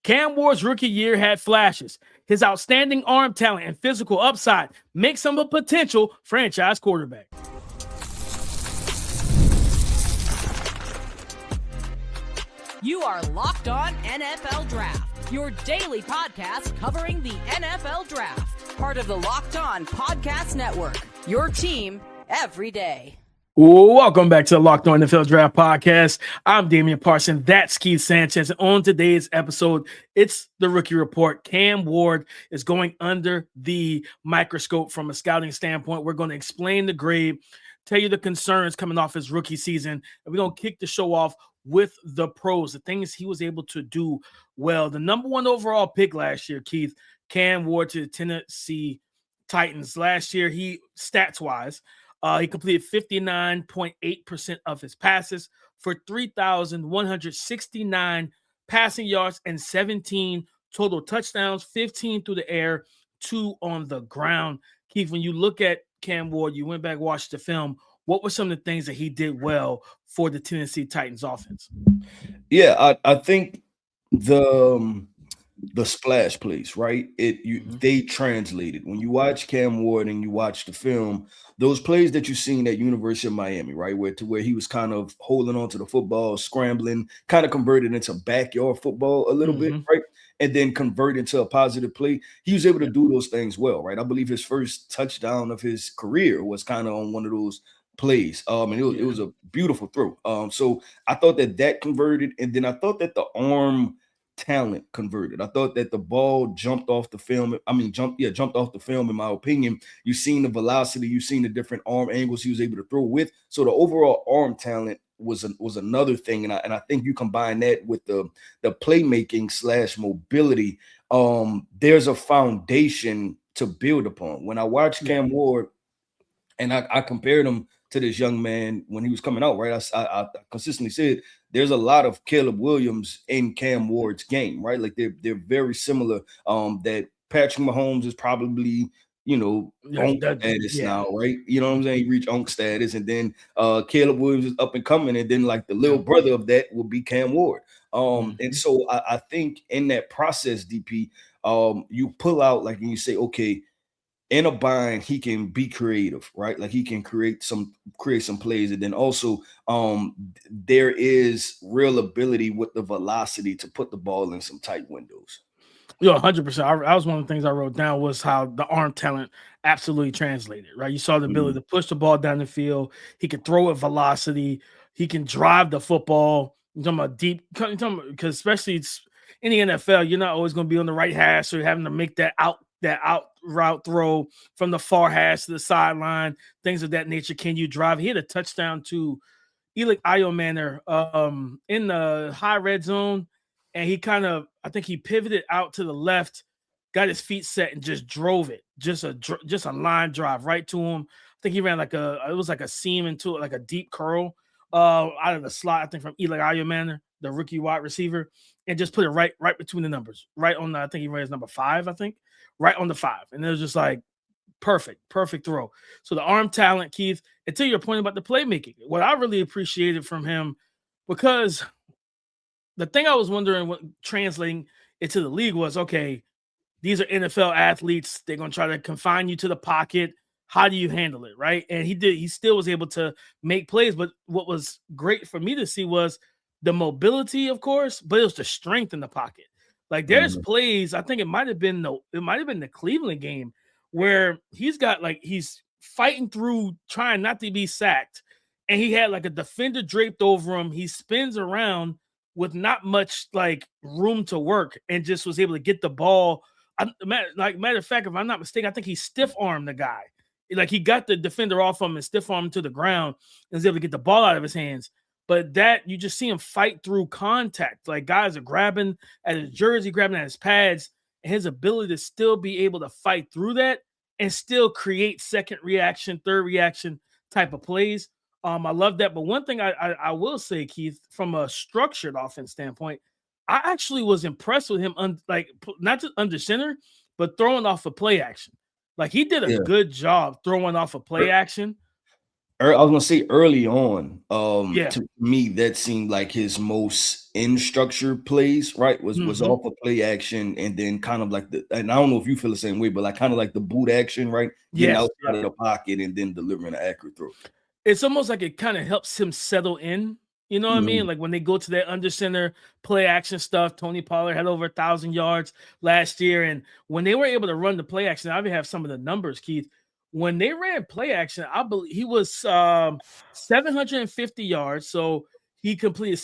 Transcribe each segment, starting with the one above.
Cam Ward's rookie year had flashes. His outstanding arm talent and physical upside makes him a potential franchise quarterback. You are Locked On NFL Draft, your daily podcast covering the NFL Draft. Part of the Locked On Podcast Network, your team every day. Welcome back to the Locked On NFL Draft Podcast. I'm Damian Parson. That's Keith Sanchez. And on today's episode, it's the rookie report. Cam Ward is going under the microscope from a scouting standpoint. We're going to explain the grade, tell you the concerns coming off his rookie season, and we're going to kick the show off with the pros, the things he was able to do well. The number one overall pick last year, Keith, Cam Ward to the Tennessee Titans. Last year, stats-wise, he completed 59.8% of his passes for 3,169 passing yards and 17 total touchdowns, 15 through the air, 2 on the ground. Keith, when you look at Cam Ward, you went back, watched the film. What were some of the things that he did well for the Tennessee Titans offense? Yeah, I think the splash plays, right? They translated. When you watch Cam Ward and you watch the film, those plays that you seen at University of Miami, right, where he was kind of holding on to the football, scrambling, kind of converted into backyard football a little bit, right? And then convert into a positive play. He was able to do those things well, right? I believe his first touchdown of his career was kind of on one of those plays. And it was a beautiful throw. So I thought that converted, and then I thought that the arm talent converted. I thought that the ball jumped off the film. Jumped off the film, in my opinion. You've seen the velocity, you've seen the different arm angles he was able to throw with. So the overall arm talent was another thing. And I think you combine that with the playmaking / mobility. There's a foundation to build upon. When I watched Cam Ward and I compared him to this young man when he was coming out, right? I consistently said there's a lot of Caleb Williams in Cam Ward's game, right? Like they're very similar. That Patrick Mahomes is probably, onk status now, right? You know what I'm saying? He reached onk status, and then Caleb Williams is up and coming, and then like the little brother of that will be Cam Ward. And so I think in that process, DP, you pull out and you say, okay, in a bind, he can be creative, right? Like he can create some plays. And then also there is real ability with the velocity to put the ball in some tight windows. 100%. That was one of the things I wrote down was how the arm talent absolutely translated, right? You saw the ability to push the ball down the field. He can throw at velocity. He can drive the football. You're talking about deep, because especially in the NFL, you're not always going to be on the right hash, so you're having to make that out route throw from the far hash to the sideline, things of that nature. Can you drive? He had a touchdown to Elic Ayomanor in the high red zone, and he I think he pivoted out to the left, got his feet set, and just drove it. Just a line drive right to him. I think he ran it was like a seam into it, like a deep curl out of the slot, I think from Elic Ayomanor, the rookie wide receiver, and just put it right between the numbers, right on I think he ran his number 5, I think. Right on the 5. And it was just like perfect throw. So the arm talent, Keith, and to your point about the playmaking, what I really appreciated from him, because the thing I was wondering what translating it to the league was, okay, these are NFL athletes. They're going to try to confine you to the pocket. How do you handle it, right? And he still was able to make plays. But what was great for me to see was the mobility, of course, but it was the strength in the pocket. Like there's plays, I think it might have been the Cleveland game where he's fighting through trying not to be sacked, and he had like a defender draped over him. He spins around with not much like room to work and just was able to get the ball. Matter of fact, if I'm not mistaken, I think he stiff armed the guy. Like he got the defender off him and stiff armed him to the ground and was able to get the ball out of his hands. But that you just see him fight through contact. Like guys are grabbing at his jersey, grabbing at his pads, and his ability to still be able to fight through that and still create second reaction, third reaction type of plays. I love that. But one thing I will say, Keith, from a structured offense standpoint, I actually was impressed with him, not just under center, but throwing off a play action. Like he did a good job throwing off a play action. I was gonna say early on, Yeah. to me that seemed like his most in structure plays, right? Was off of play action, and then kind of like and I don't know if you feel the same way, but like kind of like the boot action, right? Getting Yes. outside of the pocket and then delivering an accurate throw. It's almost like it kind of helps him settle in. You know what I mean? Like when they go to that under center play action stuff, Tony Pollard had over 1,000 yards last year. And when they were able to run the play action, I even have some of the numbers, Keith. When they ran play action, I believe he was 750 yards. So he completed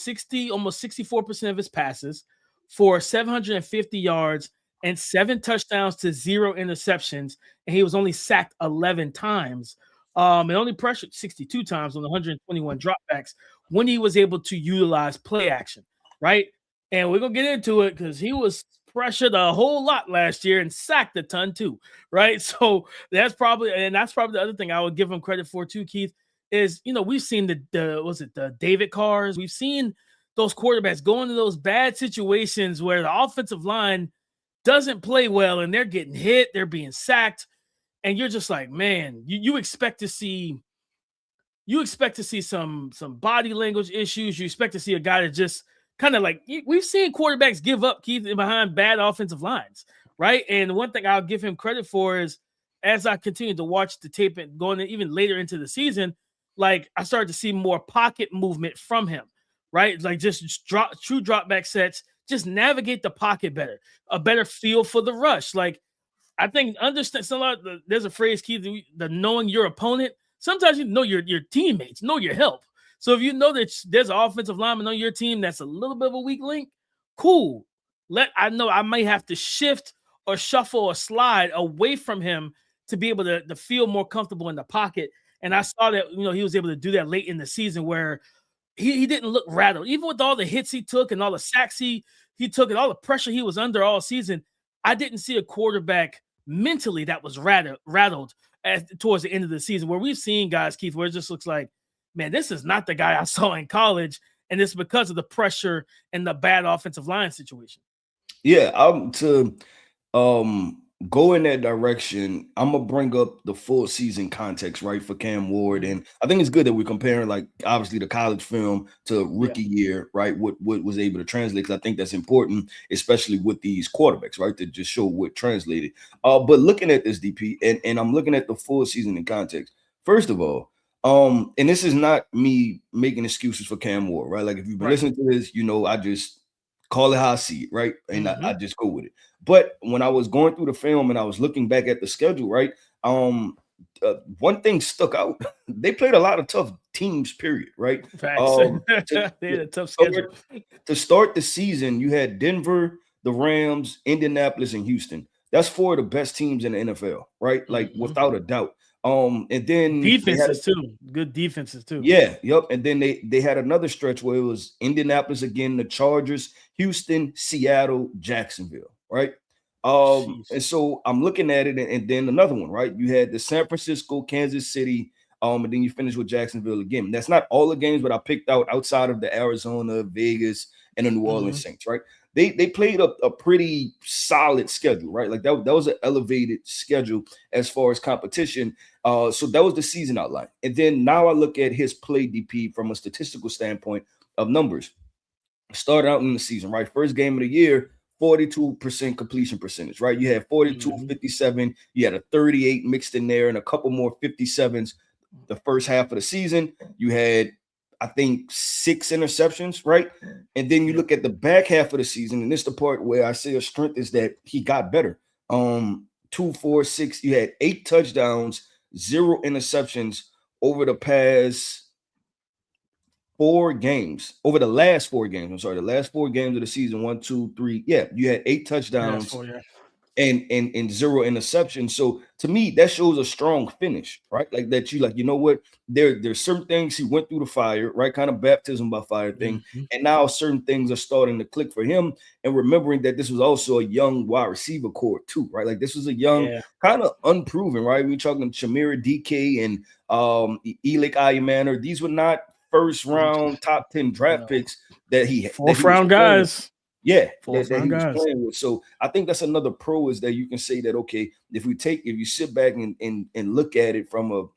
almost 64% of his passes for 750 yards and 7 touchdowns to 0 interceptions. And he was only sacked 11 times. And only pressured 62 times on 121 dropbacks when he was able to utilize play action, right? And we're gonna get into it because he was pressured a whole lot last year and sacked a ton too, right? So that's probably the other thing I would give him credit for too, Keith, is we've seen the David Carrs, we've seen those quarterbacks go into those bad situations where the offensive line doesn't play well and they're getting hit, they're being sacked. And you're just like, man, you expect to see some body language issues. You expect to see a guy that just kind of like we've seen quarterbacks give up, Keith, behind bad offensive lines, right? And one thing I'll give him credit for is as I continue to watch the tape and going even later into the season, like I started to see more pocket movement from him, right? Like just true drop back sets, just navigate the pocket better, a better feel for the rush, like. I think there's a phrase, Keith, the knowing your opponent. Sometimes you know your teammates, know your help. So if you know that there's an offensive lineman on your team that's a little bit of a weak link, cool. I know I may have to shift or shuffle or slide away from him to be able to feel more comfortable in the pocket. And I saw that he was able to do that late in the season where he didn't look rattled. Even with all the hits he took and all the sacks he took and all the pressure he was under all season, I didn't see a quarterback mentally that was rattled towards the end of the season, where we've seen guys, Keith, where it just looks like, man, this is not the guy I saw in college, and it's because of the pressure and the bad offensive line situation. Yeah, to go in that direction, I'm gonna bring up the full season context, right, for Cam Ward, and I think it's good that we're comparing, like, obviously the college film to rookie year, right? What was able to translate, because I think that's important, especially with these quarterbacks, right, to just show what translated. But looking at this, DP, and I'm looking at the full season in context. First of all, and this is not me making excuses for Cam Ward, right? Like if you've been listening to this, I just call it how I see it, right? And I just go with it. But when I was going through the film and I was looking back at the schedule, right? One thing stuck out. They played a lot of tough teams, period, right? Facts. They had a tough schedule. To start the season, you had Denver, the Rams, Indianapolis, and Houston. That's 4 of the best teams in the NFL, right? Like without a doubt. And then defenses too. Good defenses too. Yeah, yep. And then they had another stretch where it was Indianapolis again, the Chargers, Houston, Seattle, Jacksonville, right? And so I'm looking at it, and then another one, right? You had the San Francisco, Kansas City, and then you finish with Jacksonville again. That's not all the games, but I picked out outside of the Arizona, Vegas, and the New Orleans Saints, right? They played a pretty solid schedule, right? Like that was an elevated schedule as far as competition. So that was the season outline. And then now I look at his play DP from a statistical standpoint of numbers. Started out in the season, right? First game of the year, 42% completion percentage, right? You had 42, 57. You had a 38 mixed in there and a couple more 57s the first half of the season. You had, I think, 6 interceptions, right? And then you look at the back half of the season, and this is the part where I say a strength is that he got better. 2, 4, 6. You had 8 touchdowns, 0 interceptions over the past 4 games. Over the last 4 games. I'm sorry, the last 4 games of the season. 1, 2, 3. Yeah, you had 8 touchdowns. And 0 interceptions. So to me, that shows a strong finish, right? Like that you know what? There's certain things he went through the fire, right? Kind of baptism by fire thing. And now certain things are starting to click for him. And remembering that this was also a young wide receiver core too, right? Like this was a young, kind of unproven, right? We're talking Chimere Dike and Elic Ayomanor. These were not first round top 10 draft picks that he had. 4th round guys. Yeah, that he was playing with. So I think that's another pro is that you can say that, okay, if you sit back and look at it from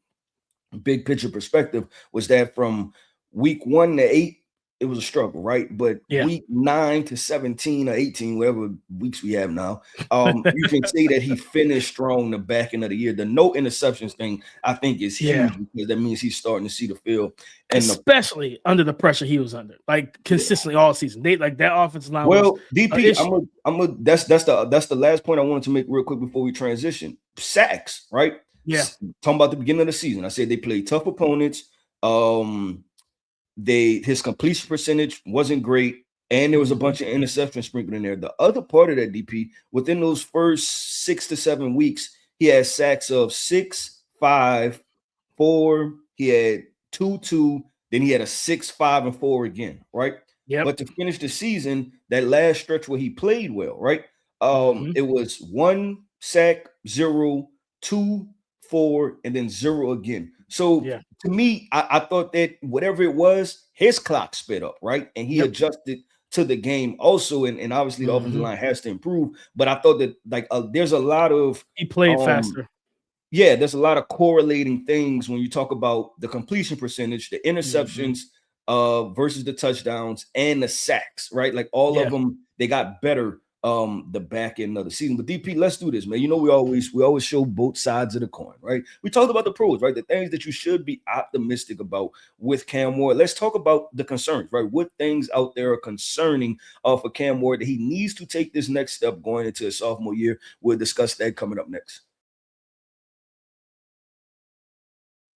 big picture perspective, was that from week 1 to 8, it was a struggle, right? But week 9 to 17 or 18, whatever weeks we have now, you can say that he finished strong the back end of the year. The no interceptions thing, I think, is huge because that means he's starting to see the field, and especially under the pressure he was under, like consistently all season. They like that offensive line. Well, DP, that's the last point I wanted to make real quick before we transition. Sacks, right? Yeah. Talking about the beginning of the season, I said they played tough opponents. His completion percentage wasn't great, and there was a bunch of interceptions sprinkled in there. The other part of that, DP, within those first 6 to 7 weeks, he had sacks of 6, 5, 4. He had 2, 2. Then he had a 6, 5, and 4 again, right? Yeah. But to finish the season, that last stretch where he played well, right? It was 1 sack, 0, 2, 4, and then 0 again. So to me, I thought that whatever it was, his clock sped up, right? And he adjusted to the game also. And obviously the offensive line has to improve. But I thought that there's a lot of he played faster. Yeah, there's a lot of correlating things when you talk about the completion percentage, the interceptions versus the touchdowns and the sacks, right? Like all of them, they got better the back end of the season. But DP, let's do this, man. You know, we always show both sides of the coin, right? We talked about the pros, right? The things that you should be optimistic about with Cam Ward. Let's talk about the concerns, right? What things out there are concerning for Cam Ward that he needs to take this next step going into his sophomore year. We'll discuss that coming up next.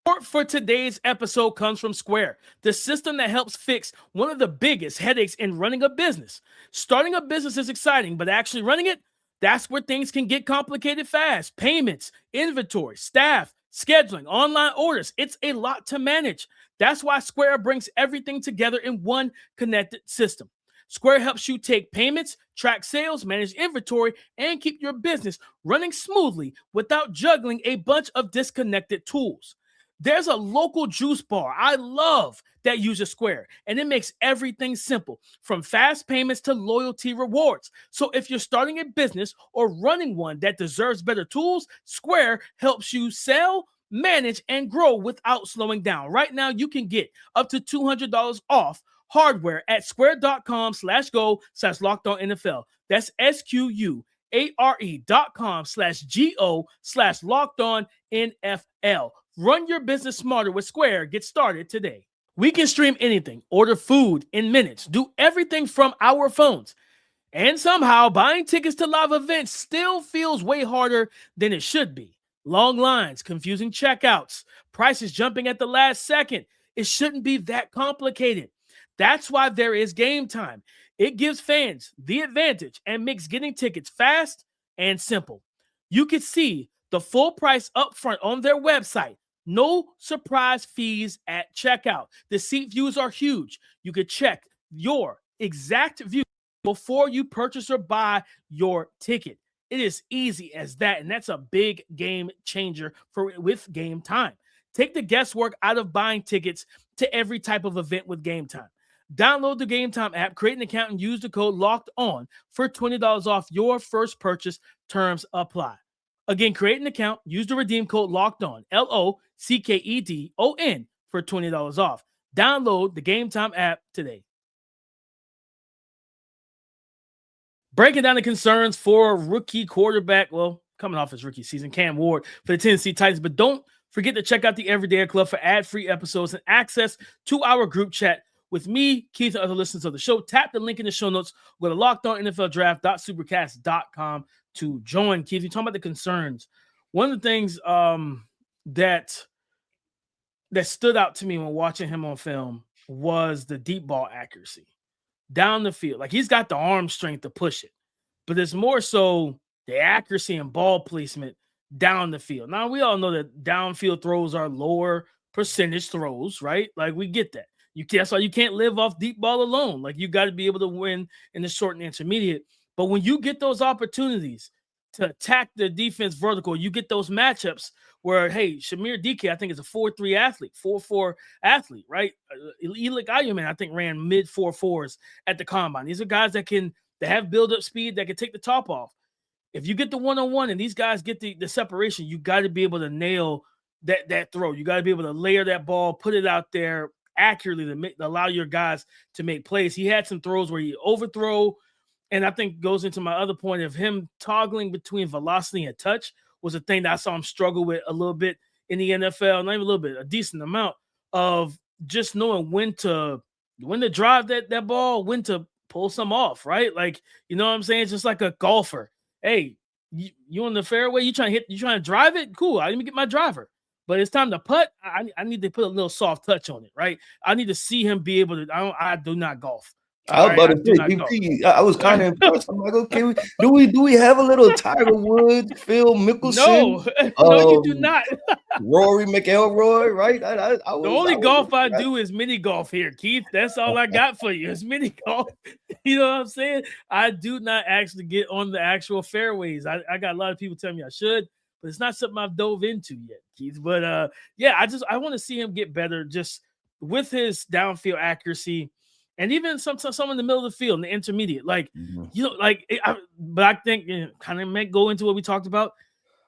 Support for today's episode comes from Square, the system that helps fix one of the biggest headaches in running a business. Starting a business is exciting, but actually running it, that's where things can get complicated fast. Payments, inventory, staff, scheduling, online orders. It's a lot to manage. That's why Square brings everything together in one connected system. Square helps you take payments, track sales, manage inventory, and keep your business running smoothly without juggling a bunch of disconnected tools. There's a local juice bar I love that uses Square, and it makes everything simple, from fast payments to loyalty rewards. So if you're starting a business or running one that deserves better tools, Square helps you sell, manage, and grow without slowing down. Right now, you can get up to $200 off hardware at square.com/go/LockedOnNFL. That's SQUARE.com/GO/LockedOnNFL. Run your business smarter with Square. Get started today. We can stream anything, order food in minutes, do everything from our phones. And somehow buying tickets to live events still feels way harder than it should be. Long lines, confusing checkouts, prices jumping at the last second. It shouldn't be that complicated. That's why there is Game Time. It gives fans the advantage and makes getting tickets fast and simple. You can see the full price upfront on their website. No surprise fees at checkout. The seat views are huge. You can check your exact view before you purchase or buy your ticket. It is easy as that, and that's a big game changer with Game Time. Take the guesswork out of buying tickets to every type of event with Game Time. Download the Game Time app, create an account, and use the code LOCKEDON for $20 off your first purchase. Terms apply. Again, create an account, use the redeem code LOCKEDON, LOCKEDON, for $20 off. Download the Game Time app today. Breaking down the concerns for rookie quarterback, coming off his rookie season, Cam Ward for the Tennessee Titans. But don't forget to check out the Everyday Club for ad-free episodes and access to our group chat with me, Keith, and other listeners of the show. Tap the link in the show notes. Go to LockedOnNFLDraft.supercast.com to join. Keith, you're talking about the concerns. One of the things that stood out to me when watching him on film was the deep ball accuracy down the field. Like, he's got the arm strength to push it, but it's more so the accuracy and ball placement down the field. Now, we all know that downfield throws are lower percentage throws, right? Like, we get that. That's why you can't live off deep ball alone. Like, you got to be able to win in the short and intermediate. But when you get those opportunities to attack the defense vertical, you get those matchups where, hey, Chimere Dike, I think, is a 4.3 athlete, 4.4 athlete, right? Elic Ayomanor, I think, ran mid 4.4s at the combine. These are guys that have build-up speed, that can take the top off. If you get the one-on-one and these guys get the separation, you got to be able to nail that throw. You got to be able to layer that ball, put it out there accurately to allow your guys to make plays. He had some throws where he overthrow, and I think goes into my other point of him toggling between velocity and touch was a thing that I saw him struggle with a little bit in the NFL, not even a little bit, a decent amount of just knowing when to drive that ball, when to pull some off, right? Like, you know what I'm saying? It's just like a golfer. Hey, you on the fairway, you trying to drive it? Cool. I didn't get my driver. But it's time to putt. I need to put a little soft touch on it, right? I need to see him be able to. I do not golf. I was about to say, I was kind of impressed. I'm like, okay, do we have a little Tiger Woods, Phil Mickelson? No, you do not. Rory McIlroy, right? The only golf I do is mini golf here, Keith. That's all I got for you. It's mini golf. You know what I'm saying? I do not actually get on the actual fairways. I got a lot of people telling me I should, but it's not something I've dove into yet, Keith. But yeah, I want to see him get better just with his downfield accuracy. And even some in the middle of the field, in the intermediate, like, you know, like, but I think kind of might go into what we talked about,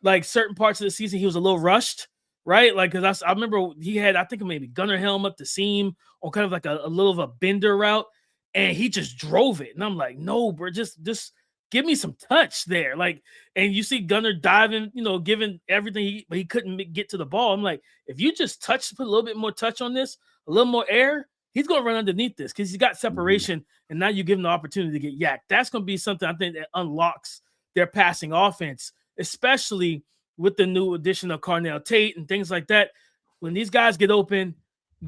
like certain parts of the season, he was a little rushed, right? Like, because I remember he had, I think maybe gunner helm up the seam on kind of like a little of a bender route, and he just drove it. And I'm like, no, bro, just give me some touch there. Like, and you see Gunner diving, you know, giving everything, but he couldn't get to the ball. I'm like, if you just put a little bit more touch on this, a little more air, he's going to run underneath this because he's got separation, and now you give him the opportunity to get yacked. That's going to be something I think that unlocks their passing offense, especially with the new addition of Carnell Tate and things like that. When these guys get open,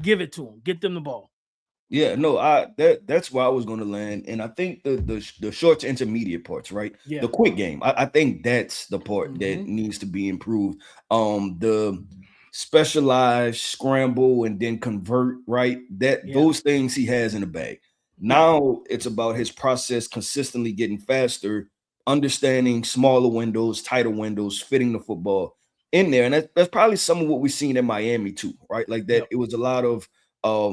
give it to them. Get them the ball. Yeah, no, that's where I was going to land, and I think the short to intermediate parts, right? Yeah. The quick game, I think that's the part that needs to be improved. The specialized scramble and then convert, right? Those things he has in the bag. Now it's about his process consistently getting faster, understanding smaller windows, tighter windows, fitting the football in there, and that's probably some of what we've seen in Miami too, right? Like that, it was a lot of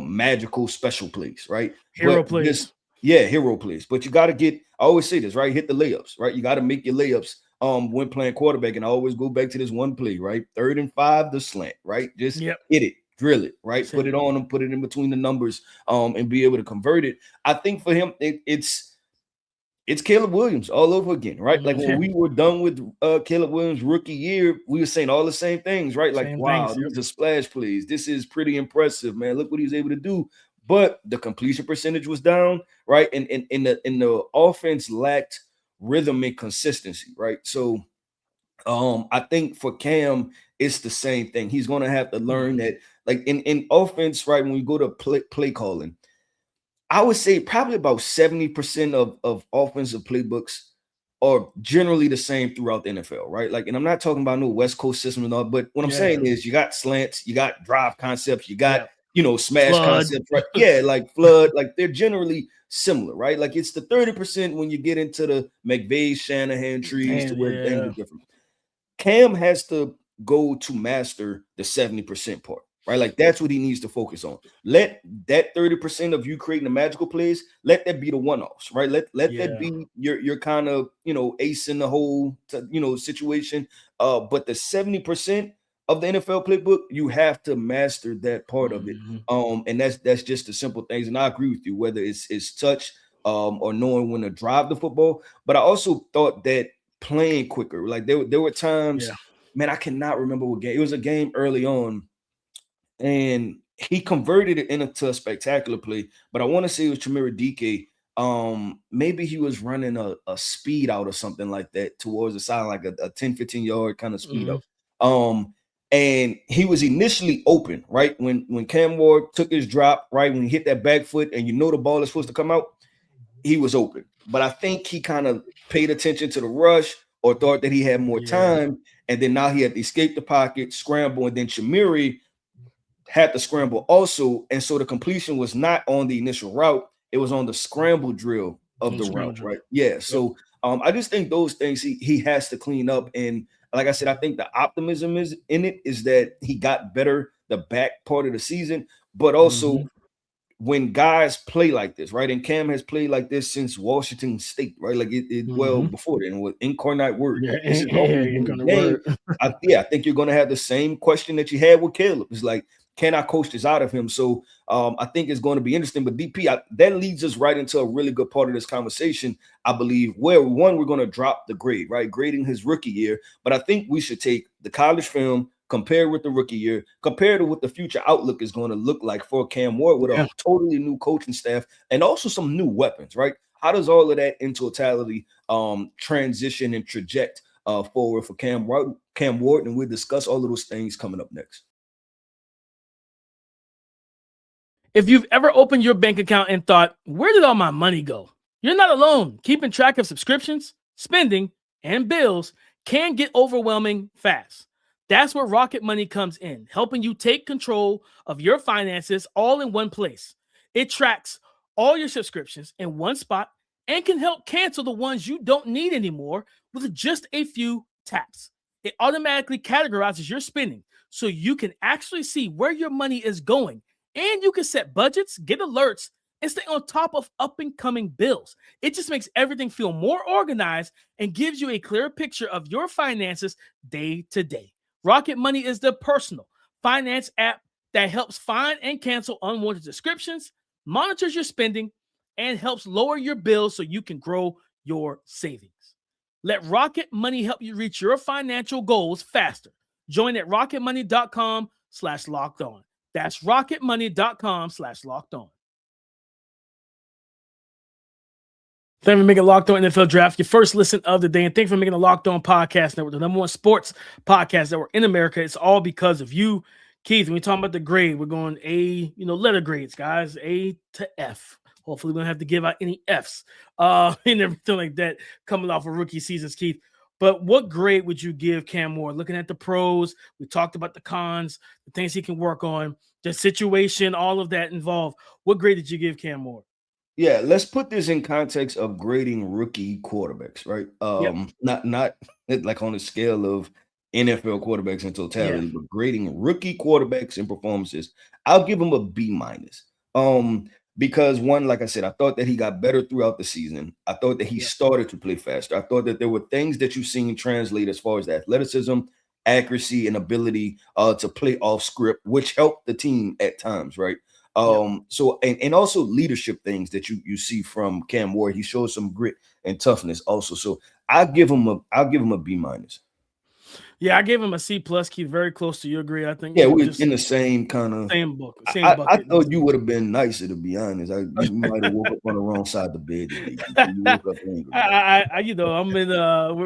magical special plays, right? Hero plays. Hero plays. But you got to I always say this, right? Hit the layups, right? You got to make your layups when playing quarterback. And I always go back to this one play, right? 3rd and 5, the slant, right? Just hit it, drill it, right? Put it on him, put it in between the numbers, and be able to convert it. I think for him, it's Caleb Williams all over again, right? Like when we were done with Caleb Williams' rookie year, we were saying all the same things, right? Like, wow, these are splash plays. This is pretty impressive, man. Look what he's able to do. But the completion percentage was down, right? And the offense lacked rhythm and consistency, right? So I think for Cam, it's the same thing. He's going to have to learn that, like in offense, right? When we go to play calling, I would say probably about 70% of offensive playbooks are generally the same throughout the NFL, right? Like, and I'm not talking about no West Coast system and all, but what I'm saying is you got slants, you got drive concepts, you got, smash concepts, right? Yeah, like flood, like they're generally similar, right? Like it's the 30% when you get into the McVay, Shanahan trees to where things are different. Cam has to go to master the 70% part. Right, like that's what he needs to focus on. Let that 30% of you creating the magical plays, let that be the one-offs, right? Let that be your kind of ace in the hole, situation. But the 70% of the NFL playbook, you have to master that part of it. And that's just the simple things. And I agree with you, whether it's touch or knowing when to drive the football. But I also thought that playing quicker, like there were times, man, I cannot remember what game. It was a game early on. And he converted it into a spectacular play, but I want to say it was Chimere Dike. Maybe he was running a speed out or something like that towards the side, like a 10, 15 yard kind of speed out. And he was initially open, right? When Cam Ward took his drop, right? When he hit that back foot and the ball is supposed to come out, he was open. But I think he kind of paid attention to the rush or thought that he had more time. And then now he had to escape the pocket, scramble, and then Chimere had to scramble also, and so the completion was not on the initial route, it was on the scramble drill of the route, right? Yeah. So I just think those things he has to clean up. And like I said, I think the optimism is that he got better the back part of the season, but also when guys play like this, right? And Cam has played like this since Washington State, right? Like well before then with incarnate word. Yeah, This has always been the game. I think you're going to have the same question that you had with Caleb. It's like, can I coach this out of him? So I think it's going to be interesting. But DP, that leads us right into a really good part of this conversation, I believe, where one, we're going to drop the grade, right? Grading his rookie year. But I think we should take the college film, compare with the rookie year, compare to what the future outlook is going to look like for Cam Ward with a totally new coaching staff and also some new weapons, right? How does all of that in totality transition and traject forward for Cam Ward? And we'll discuss all of those things coming up next. If you've ever opened your bank account and thought, where did all my money go? You're not alone. Keeping track of subscriptions, spending, and bills can get overwhelming fast. That's where Rocket Money comes in, helping you take control of your finances all in one place. It tracks all your subscriptions in one spot and can help cancel the ones you don't need anymore with just a few taps. It automatically categorizes your spending so you can actually see where your money is going. And you can set budgets, get alerts, and stay on top of up-and-coming bills. It just makes everything feel more organized and gives you a clearer picture of your finances day to day. Rocket Money is the personal finance app that helps find and cancel unwanted subscriptions, monitors your spending, and helps lower your bills so you can grow your savings. Let Rocket Money help you reach your financial goals faster. Join at rocketmoney.com/lockedon. That's rocketmoney.com/lockedon. Thank you for making Locked On NFL Draft your first listen of the day. And thank you for making the Locked On Podcast Network the number one sports podcast network in America. It's all because of you, Keith. When we talk about the grade, we're going A, letter grades, guys, A to F. Hopefully we don't have to give out any Fs and everything like that coming off of rookie seasons, Keith. But what grade would you give Cam Ward? Looking at the pros, we talked about the cons, the things he can work on, the situation, all of that involved. What grade did you give Cam Ward? Yeah, let's put this in context of grading rookie quarterbacks, right? Not like on a scale of NFL quarterbacks in totality, but grading rookie quarterbacks and performances. I'll give him a B-. Because one, like I said, I thought that he got better throughout the season. I thought that he started to play faster. I thought that there were things that you've seen translate as far as the athleticism, accuracy, and ability to play off script, which helped the team at times, right? So and also leadership things that you see from Cam Ward. He shows some grit and toughness also. So I'll give him a B-. Yeah, I gave him a C+. Keith, very close to your grade, I think. Yeah, we're in the same kind of same book. I thought you would have been nicer, to be honest. You might have woke up on the wrong side of the bed today. You woke up angry. I'm in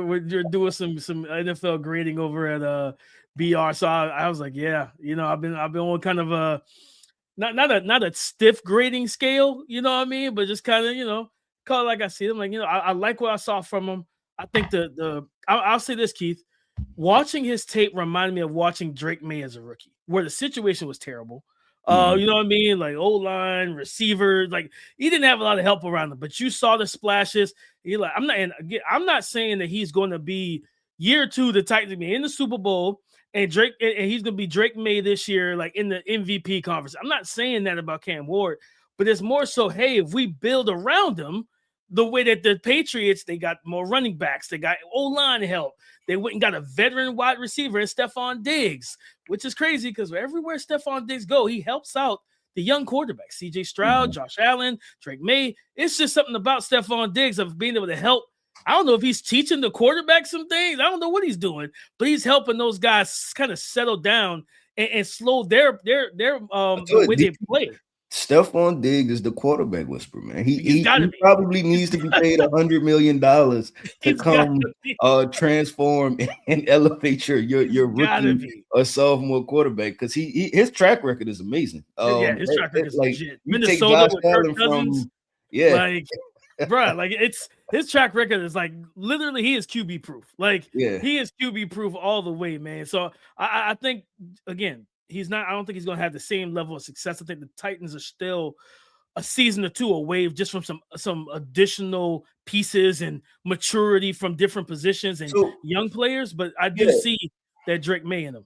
we're doing some NFL grading over at BR. So I was like, I've been on kind of a not a stiff grading scale, you know what I mean, but just kind of call it like I see them. Like I like what I saw from him. I think I'll say this, Keith. Watching his tape reminded me of watching Drake May as a rookie, where the situation was terrible. You know what I mean? Like O-line, receivers, like he didn't have a lot of help around him, but you saw the splashes. You're like, I'm not saying that he's going to be year two the Titans be in the Super Bowl and he's going to be Drake May this year, like in the MVP conference. I'm not saying that about Cam Ward, but it's more so, hey, if we build around him the way that the Patriots, they got more running backs, they got O-line help. They went and got a veteran wide receiver in Stephon Diggs, which is crazy because everywhere Stephon Diggs go, he helps out the young quarterbacks. C.J. Stroud, Josh Allen, Drake May. It's just something about Stephon Diggs of being able to help. I don't know if he's teaching the quarterback some things. I don't know what he's doing, but he's helping those guys kind of settle down and slow their the way they play. Stephon Diggs is the quarterback whisperer, man. He probably needs to be paid $100 million to come transform and elevate your rookie or sophomore quarterback because his track record is amazing. His track record is legit. Minnesota with Kirk Cousins, his track record is like literally he is QB proof. He is QB proof all the way, man. So I think again. I don't think he's going to have the same level of success. I think the Titans are still a season or two away just from some additional pieces and maturity from different positions and young players. But I do see that Drake May in them.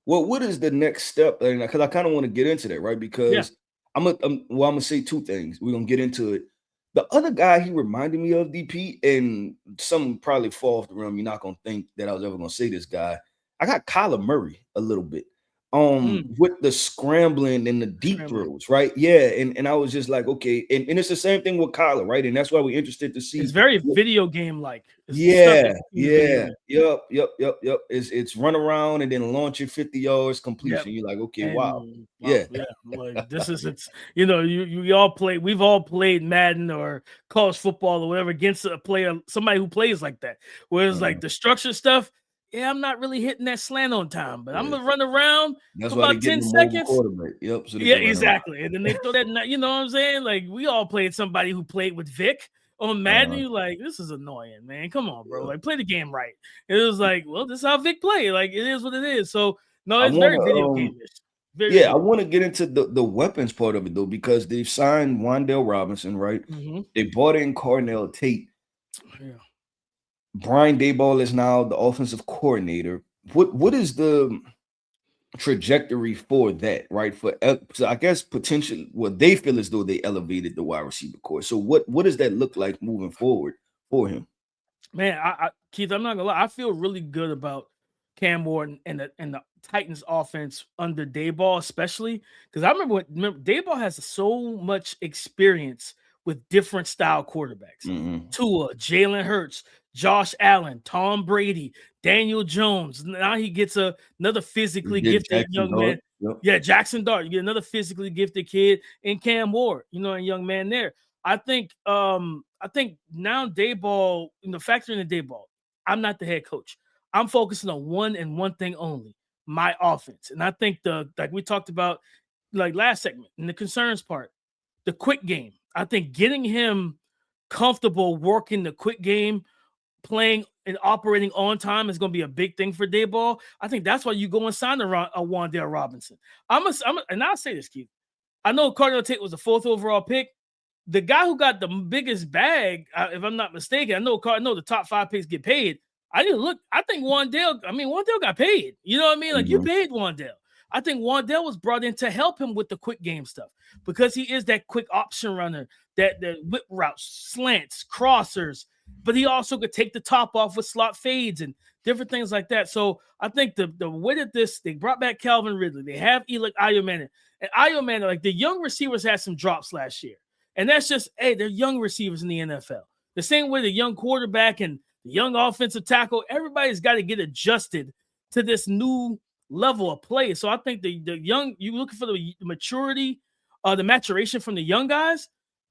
Well, what is the next step? Because I kind of want to get into that, right? Because I'm gonna say two things. We're gonna get into it. The other guy he reminded me of, DP, and some probably fall off the rim. You're not gonna think that I was ever gonna say this guy. I got Kyler Murray a little bit. With the scrambling and the deep throws, right? Yeah, and I was just like, okay, and it's the same thing with Kyler, right? And that's why we're interested to see. It's very video game like. Yep. It's run around and then launch it 50 yards completion. You're like, okay, wow. Yeah. Like this is it's you all play. We've all played Madden or college football or whatever against a player, somebody who plays like that. Whereas like the structured stuff. Yeah, I'm not really hitting that slant on time, but I'm gonna run around for about 10 seconds. Yep. So exactly. And then they throw that, you know what I'm saying? Like we all played somebody who played with Vic on Madden. You like, this is annoying, man. Come on, bro. Like play the game right. It was like, well, this is how Vic play. Like it is what it is. So no, it's very video game-ish. I want to get into the weapons part of it though, because they've signed Wan'Dale Robinson, right? They brought in Carnell Tate. Yeah. Brian Daboll is now the offensive coordinator. What is the trajectory for that, right? So I guess potentially what they feel as though they elevated the wide receiver core. So what does that look like moving forward for him? Man, Keith, I'm not gonna lie. I feel really good about Cam Ward and the Titans offense under Daboll, especially because I remember Daboll has so much experience with different style quarterbacks. Tua, Jalen Hurts, Josh Allen, Tom Brady, Daniel Jones. Now he gets another physically gifted young man. Yeah, Jackson Dart. You get another physically gifted kid in Cam Ward, a young man there. I think now Daboll, factoring in Daboll, I'm not the head coach. I'm focusing on one thing only, my offense. And I think like we talked about like last segment in the concerns part, the quick game. I think getting him comfortable working the quick game, playing and operating on time is going to be a big thing for Daboll. I think that's why you go and sign a Wan'Dale Robinson. And I'll say this, Keith. I know Carnell Tate was the 4th overall pick. The guy who got the biggest bag, if I'm not mistaken, I know the top 5 picks get paid. I didn't look. I think Wan'Dale got paid. You know what I mean? Like you paid Wan'Dale. I think Wan'Dale was brought in to help him with the quick game stuff because he is that quick option runner, that whip routes, slants, crossers, but he also could take the top off with slot fades and different things like that. So I think the way that they brought back Calvin Ridley, they have Elic Ayomanor. And Ayomanor, like the young receivers had some drops last year. And that's just, they're young receivers in the NFL. The same way the young quarterback and the young offensive tackle, everybody's got to get adjusted to this new level of play. So I think the young, you looking for the maturity, the maturation from the young guys,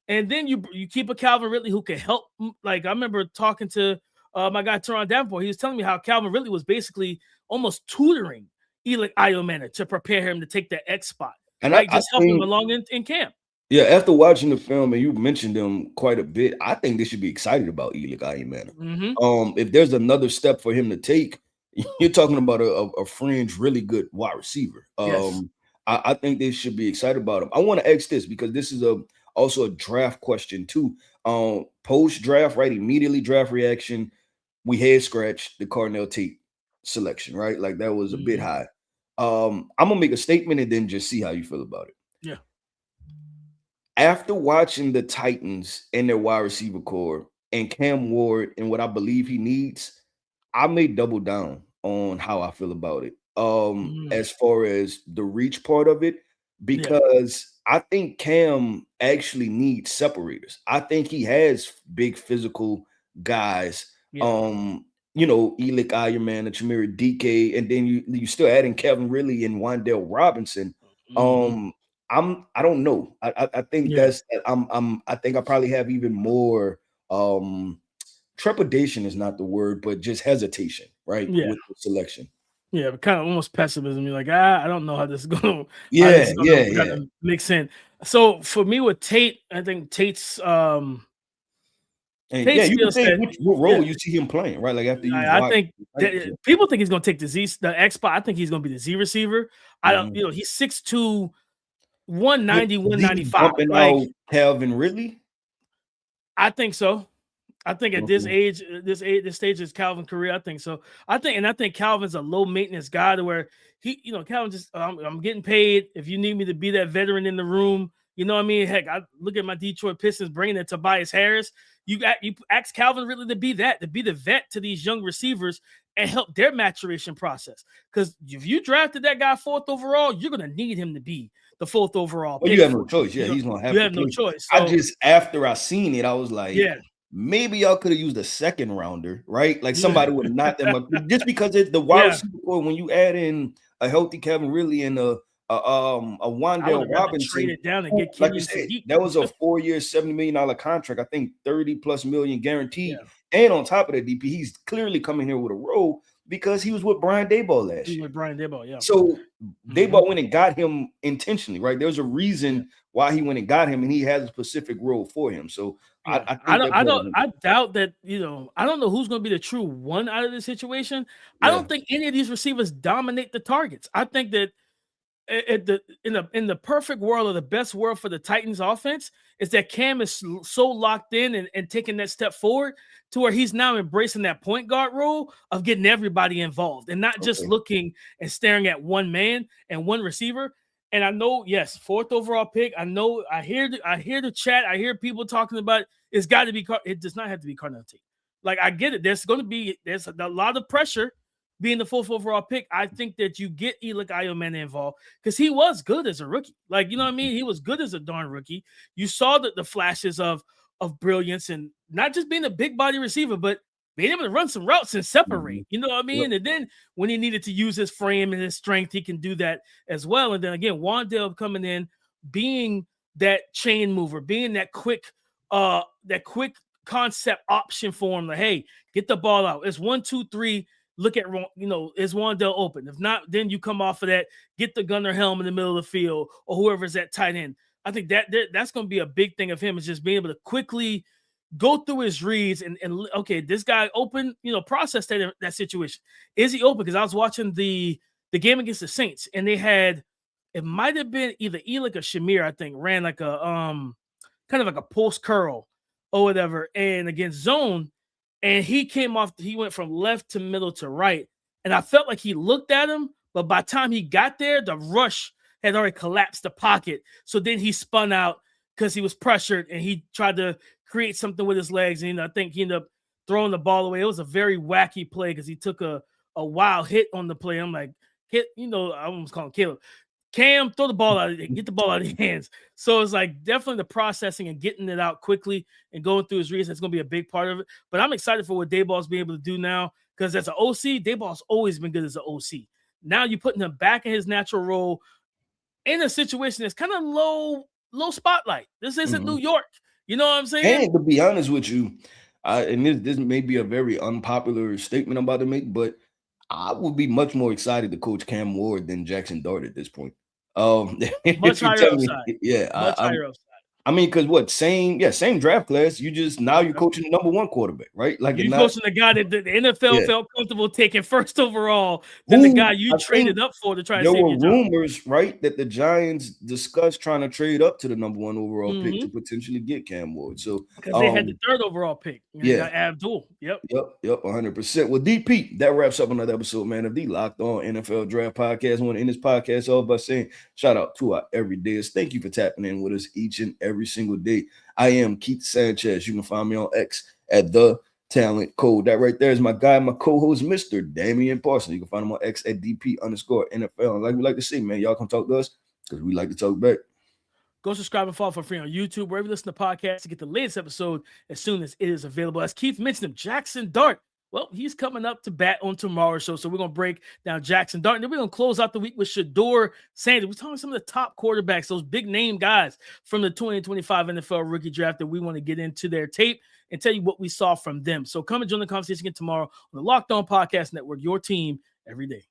and then you keep a Calvin Ridley who can help. Like I remember talking to my guy Teron Davenport. He was telling me how Calvin Ridley was basically almost tutoring Elic Ayomanor to prepare him to take that X spot, and right? Just help him along in camp. Yeah, after watching the film, and you mentioned them quite a bit, I think they should be excited about Elic Ayomanor. If there's another step for him to take, you're talking about a fringe, really good wide receiver. Yes. I think they should be excited about him. I want to ask this because this is also a draft question too. Post draft, right? Immediately draft reaction. We head scratched the Carnell Tate selection, right? Like that was a bit high. I'm gonna make a statement and then just see how you feel about it. Yeah. After watching the Titans and their wide receiver core and Cam Ward and what I believe he needs, I may double down on how I feel about it. As far as the reach part of it, because I think Cam actually needs separators. I think he has big physical guys. Elic Ayomanor, Chimere Dike, and then you still adding Kevin Ridley and Wan'Dale Robinson. I don't know. I think I think I probably have even more trepidation is not the word, but just hesitation, right? With the selection. Yeah, but kind of almost pessimism. You're like, I don't know how this is going to mix in. So for me with Tate, I think Tate's you can say what role you see him playing, right? Like after you, I think people think he's going to take the X spot. I think he's going to be the Z receiver. I don't, he's 6'2", 190, 195. Like Calvin Ridley. I think so. I think at this stage is Calvin's career. I think so. I think Calvin's a low maintenance guy to where Calvin just I'm getting paid. If you need me to be that veteran in the room, You know what I mean? Heck, I look at my Detroit Pistons bringing in Tobias Harris. You ask Calvin Ridley to be the vet to these young receivers and help their maturation process. Because if you drafted that guy 4th overall, you're going to need him to be the 4th overall. Well, you have no choice. Yeah, he's going to have to. You have no choice. So, after I seen it, I was like, maybe y'all could have used a 2nd rounder, right? Like somebody would not that much. Just because it's the wide receiver core, when you add in a healthy Calvin Ridley and a Wan'Dale Robinson, trade it down and get like you said, that was a 4-year, $70 million contract. I think 30+ million guaranteed. Yeah. And on top of that, DP, he's clearly coming here with a role because he was with Brian Daboll last year. With Brian Daboll, yeah. So Daboll went and got him intentionally, right? There's a reason why he went and got him, and he has a specific role for him. So I doubt that, I don't know who's going to be the true one out of this situation. Yeah. I don't think any of these receivers dominate the targets. I think that in the perfect world, or the best world for the Titans offense, is that Cam is so locked in and taking that step forward to where he's now embracing that point guard role of getting everybody involved and not just looking and staring at one man and one receiver. And I know, yes, 4th overall pick. I know I hear the chat. I hear people talking about it's got to be. It does not have to be Carnell Tate. Like, I get it. There's a lot of pressure being the 4th overall pick. I think that you get Elic Ayomanor involved because he was good as a rookie. Like, you know what I mean? He was good as a darn rookie. You saw the flashes of brilliance and not just being a big body receiver, but being able to run some routes and separate. You know what I mean? Yep. And then when he needed to use his frame and his strength, he can do that as well. And then again, Wan'Dale coming in, being that chain mover, being that quick concept option for him. Like, hey, get the ball out. It's 1, 2, 3. Look at, is Wan'Dale open? If not, then you come off of that, get the gunner helm in the middle of the field or whoever's at tight end. I think that's going to be a big thing of him, is just being able to quickly go through his reads and okay, this guy open, process that situation. Is he open? Because I was watching the game against the Saints, and they had, it might have been either Elic or Chimere, I think, ran like a kind of like a post curl or whatever, and against zone. And he went from left to middle to right. And I felt like he looked at him, but by the time he got there, the rush had already collapsed the pocket. So then he spun out because he was pressured and he tried to create something with his legs. And I think he ended up throwing the ball away. It was a very wacky play because he took a wild hit on the play. I'm like, I almost call him Caleb. Cam, throw the ball out, get the ball out of your hands. So it's like definitely the processing and getting it out quickly and going through his reads. That's going to be a big part of it. But I'm excited for what Daboll's being able to do now, because as an OC, Daboll's always been good as an OC. Now you're putting him back in his natural role in a situation that's kind of low spotlight. This isn't New York. You know what I'm saying? And to be honest with you, and this may be a very unpopular statement I'm about to make, but I would be much more excited to coach Cam Ward than Jackson Dart at this point. Much higher upside. Higher upside. I mean, because same draft class. You're coaching the number 1 quarterback, right? Like, you're coaching the guy that the NFL felt comfortable taking 1st overall than the guy you traded up for to try to save your job. There were rumors, right, that the Giants discussed trying to trade up to the number 1 overall pick to potentially get Cam Ward. So because they had the 3rd overall pick. Abdul. Yep, 100%. Well, DP, that wraps up another episode, man, of the Locked On NFL Draft Podcast. I want to end this podcast off by saying shout out to our everydayers. Thank you for tapping in with us each and every single day. I am Keith Sanchez. You can find me on X at The Talent Code. That right there is my guy, my co-host, Mr. Damian Parson. You can find him on X at DP_NFL. And like we like to say, man, y'all come talk to us because we like to talk back. Go subscribe and follow for free on YouTube, wherever you listen to podcasts, to get the latest episode as soon as it is available. As Keith mentioned him, Jackson Dart. Well, he's coming up to bat on tomorrow's show, so we're going to break down Jackson Dart, and then we're going to close out the week with Shedeur Sanders. We're talking some of the top quarterbacks, those big-name guys from the 2025 NFL Rookie Draft that we want to get into their tape and tell you what we saw from them. So come and join the conversation again tomorrow on the Locked On Podcast Network, your team every day.